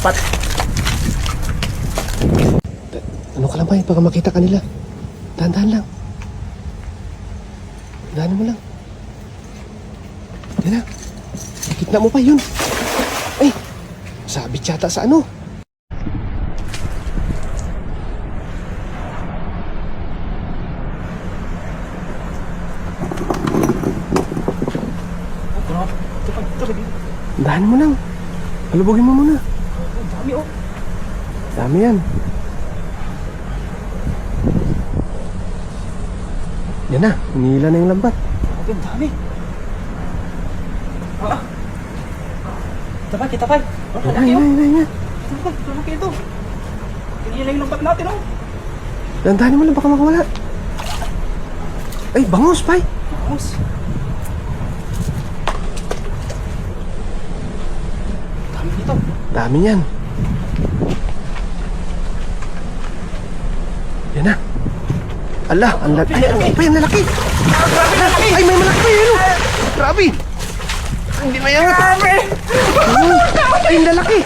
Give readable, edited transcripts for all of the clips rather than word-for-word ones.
jackpot. Ano ka lang ba, baka makita ka nila. Dahan-dahan lang. Dahan mo lang. Yan na. Nakita mo pa yun. Ay, sabit yata sa ano. Dahan mo lang. Halubugin mo muna. Dami oh. Dami yan. Yan na, hinihila na yung lambat. Ang dami. Tapay, kitapay. Yan. Kitapay, tulaki ito. Hinihila yung lambat natin oh. Dandahan mo lang, baka makawala. Ay, bangus, pay. Bangus. Dami dito. Dami yan. Yan na. Ala, ang laki. Ay, pa yung lalaki. Grabe na laki. Ay, may malaki pa yun. Grabe. Hindi mayangat. Grabe. Ay, ang lalaki.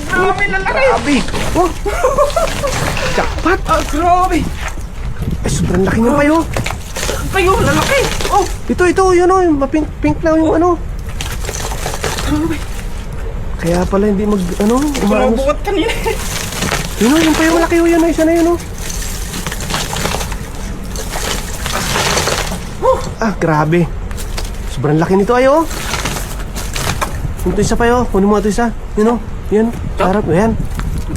Grabe na laki. Grabe. Oh. Jackpot. Grabe. Ay, sobrang laki nga pa yun. Kayo, lalaki. Oh. Ito, yun o. Mapink lang yung ano. Grabe. Kaya pala hindi mag, ano, umanos. Bukat kanina. Yun o, yung pa yung malaki o. Yan o, isa na yun o. Ah, grabe. Sobrang laki nito ayo. Ito isa pa yo. Kunin mo ito isa. Yun o. Yan. Harap. Yan.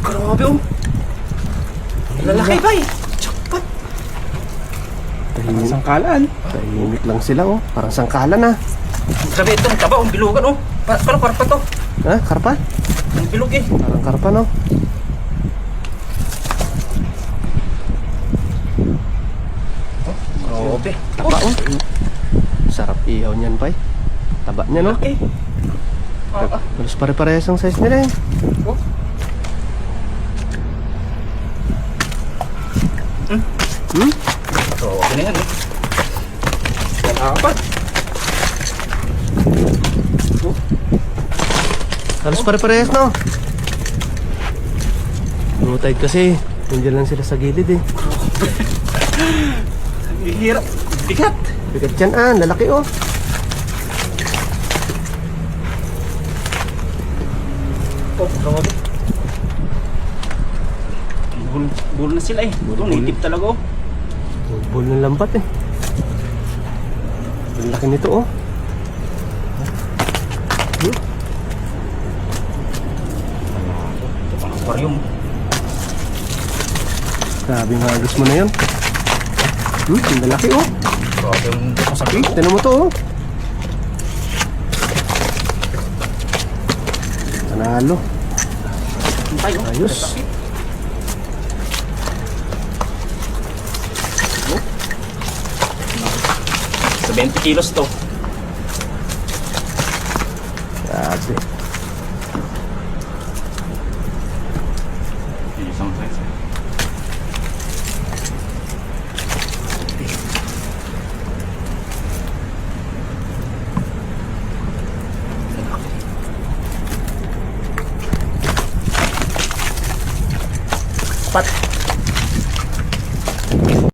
Grabe oh. Lalaki ba eh. Jackpot. Sangkalan. Tahimik lang sila oh. Parang sangkalan ah. Grabe ito. Taba, ang bilugan oh. Parang karpa to. Ha? Karpa? Ang bilog eh. Parang karpa no. Grabe. Taba oh. Sarap ihaw niyan pay. Taba niya no. Laki. Halos pare-parehas ang size nila eh. Oh. Grabe na yan eh. Dapat. Halos pare-parehas no. Low tide kasi. Nandiyan lang sila sa gilid eh. Hirap. Bigat. Bigat yan ah. Lalaki oh. Oh, grabe. Bull na sila eh. Ito, native talaga oh. Bol ng lambat eh. Ang laki nito oh. Ito pang aquarium. Grabe nga agos mo na yun. Ang lalaki oh. Grabe yung masakit. Tinan mo to oh. Panalo. Tayo. Ayos. 20 kilos to. Grabe.